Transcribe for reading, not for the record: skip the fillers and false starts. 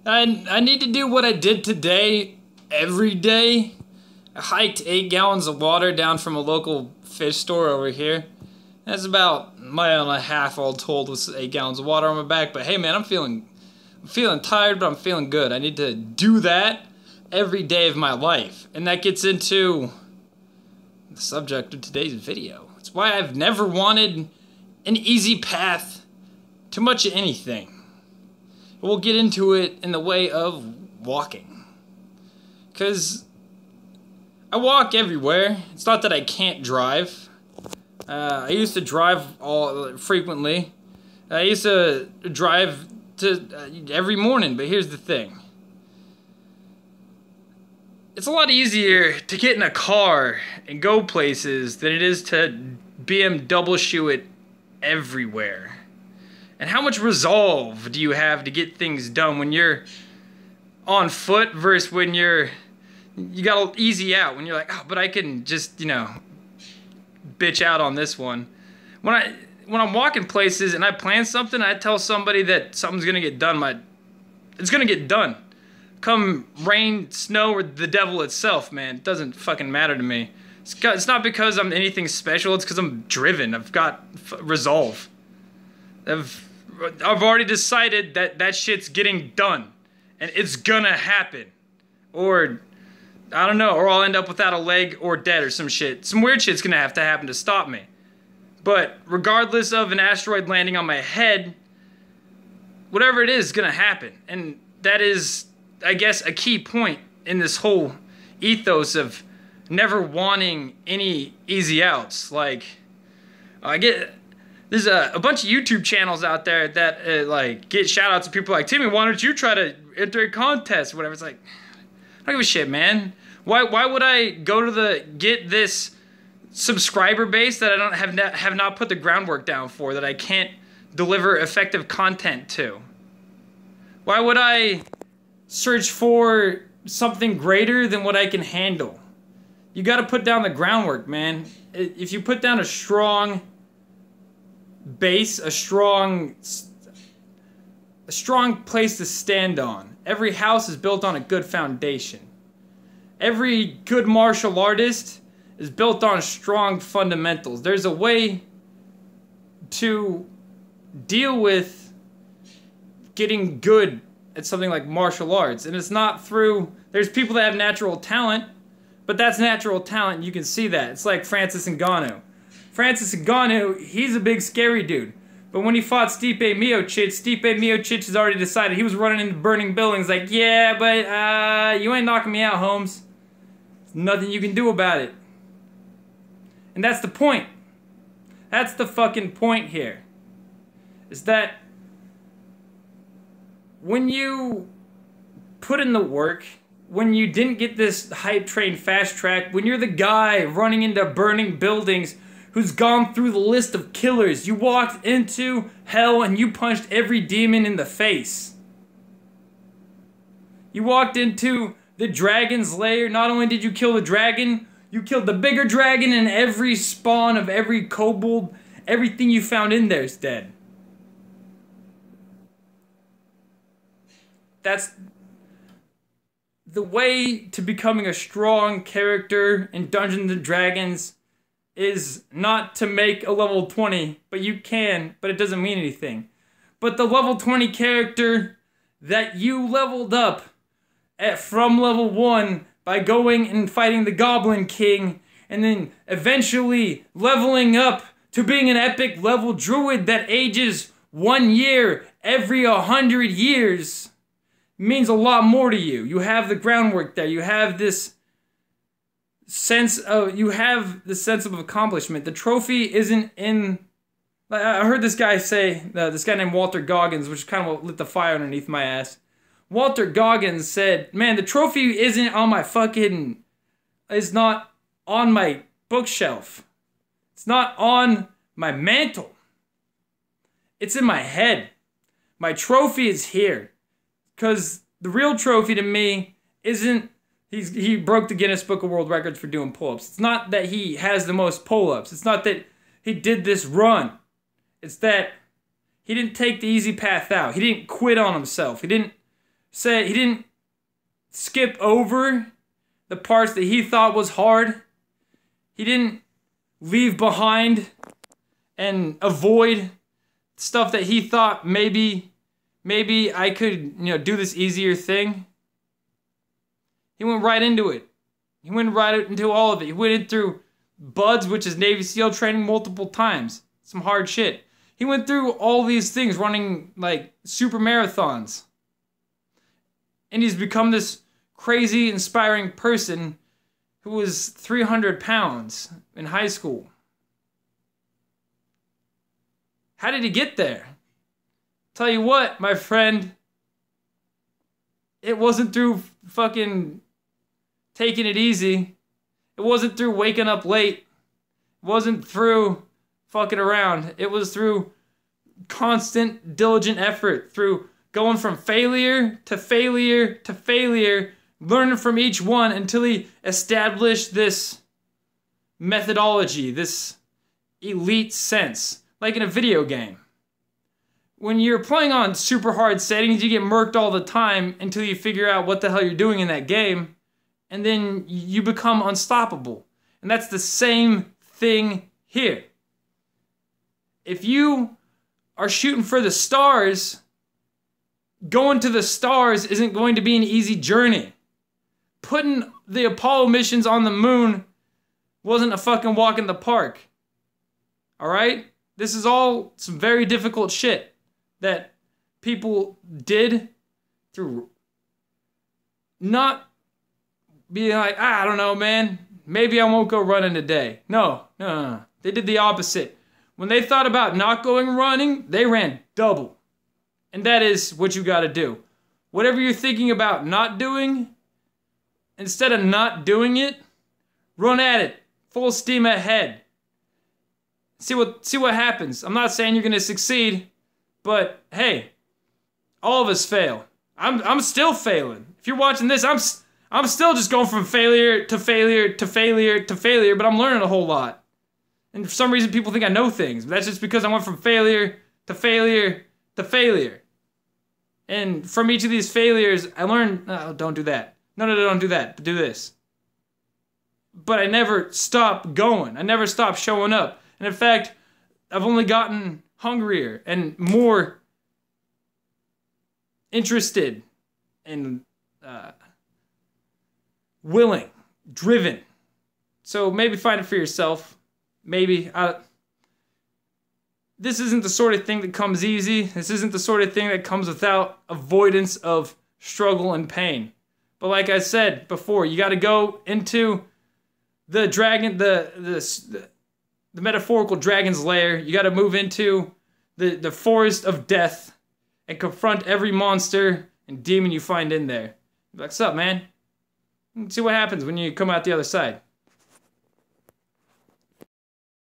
I need to do what I did today every day. I hiked 8 gallons of water down from a local fish store over here. That's about a mile and a half all told with 8 gallons of water on my back. But hey man, I'm feeling tired, but I'm feeling good. I need to do that every day of my life. And that gets into the subject of today's video. It's why I've never wanted an easy path to much of anything. We'll get into it in the way of walking. Because I walk everywhere. It's not that I can't drive. I used to drive frequently. I used to drive every morning, but here's the thing. It's a lot easier to get in a car and go places than it is to BMW it everywhere. And how much resolve do you have to get things done when you're on foot versus when you got to easy out, when you're like, oh, but I can just, bitch out on this one. When I'm walking places and I plan something, I tell somebody that something's going to get done. It's going to get done. Come rain, snow, or the devil itself, man. It doesn't fucking matter to me. It's not because I'm anything special. It's because I'm driven. I've got resolve. I've already decided that shit's getting done. And it's gonna happen. Or, I don't know, or I'll end up without a leg or dead or some shit. Some weird shit's gonna have to happen to stop me. But regardless of an asteroid landing on my head, whatever it is gonna happen. And that is, I guess, a key point in this whole ethos of never wanting any easy outs. Like, there's a bunch of YouTube channels out there that like get shout outs to people like, Timmy, why don't you try to enter a contest or whatever. It's like, I don't give a shit, man. Why would I go to get this subscriber base that I don't have not put the groundwork down for, that I can't deliver effective content to? Why would I search for something greater than what I can handle? You got to put down the groundwork, man. If you put down a strong base, a strong place to stand on. Every house is built on a good foundation. Every good martial artist is built on strong fundamentals. There's a way to deal with getting good at something like martial arts, and it's not through, there's people that have natural talent, but that's natural talent, you can see that. It's like Francis Ngannou. Francis Ngannou, he's a big scary dude. But when he fought Stipe Miocic has already decided he was running into burning buildings like, yeah, but you ain't knocking me out, Holmes. There's nothing you can do about it. And that's the point. That's the fucking point here. Is that when you put in the work, when you didn't get this hype train fast track, when you're the guy running into burning buildings who's gone through the list of killers. You walked into hell and you punched every demon in the face. You walked into the dragon's lair. Not only did you kill the dragon, you killed the bigger dragon, and every spawn of every kobold, everything you found in there is dead. That's the way to becoming a strong character in Dungeons & Dragons. Is not to make a level 20, but you can, but it doesn't mean anything. But the level 20 character that you leveled up from level 1 by going and fighting the Goblin King, and then eventually leveling up to being an epic level druid that ages 1 year every 100 years, means a lot more to you. You have the groundwork there. You have this sense of accomplishment. The trophy isn't in. I heard this guy say, this guy named Walter Goggins, which kind of lit the fire underneath my ass. Walter Goggins said, man, the trophy isn't on my is not on my bookshelf. It's not on my mantle. It's in my head. My trophy is here. Because the real trophy to me isn't, he broke the Guinness Book of World Records for doing pull-ups. It's not that he has the most pull-ups. It's not that he did this run. It's that he didn't take the easy path out. He didn't quit on himself. He didn't he didn't skip over the parts that he thought was hard. He didn't leave behind and avoid stuff that he thought maybe I could, do this easier thing. He went right into it. He went right into all of it. He went in through BUD/S, which is Navy SEAL training, multiple times. Some hard shit. He went through all these things, running like super marathons. And he's become this crazy, inspiring person who was 300 pounds in high school. How did he get there? Tell you what, my friend, it wasn't through fucking taking it easy. It wasn't through waking up late. It wasn't through fucking around. It was through constant, diligent effort, through going from failure to failure to failure, learning from each one until he established this methodology, this elite sense, like in a video game. When you're playing on super hard settings, you get murked all the time until you figure out what the hell you're doing in that game, and then you become unstoppable. And that's the same thing here. If you are shooting for the stars, going to the stars isn't going to be an easy journey. Putting the Apollo missions on the moon wasn't a fucking walk in the park. Alright? This is all some very difficult shit that people did through not being like, I don't know, man. Maybe I won't go running today. No. They did the opposite. When they thought about not going running, they ran double. And that is what you gotta do. Whatever you're thinking about not doing, instead of not doing it, run at it. Full steam ahead. See what happens. I'm not saying you're gonna succeed, but hey, all of us fail. I'm still failing. If you're watching this, I'm still just going from failure to failure to failure to failure, but I'm learning a whole lot. And for some reason, people think I know things. But that's just because I went from failure to failure to failure. And from each of these failures, I learned, oh, don't do that. No, don't do that. Do this. But I never stopped going. I never stopped showing up. And in fact, I've only gotten hungrier and more interested and willing, driven. So maybe find it for yourself. Maybe. This isn't the sort of thing that comes easy. This isn't the sort of thing that comes without avoidance of struggle and pain. But like I said before, you got to go into the dragon, the metaphorical dragon's lair. You got to move into the forest of death and confront every monster and demon you find in there. Like, what's up, man? See what happens when you come out the other side.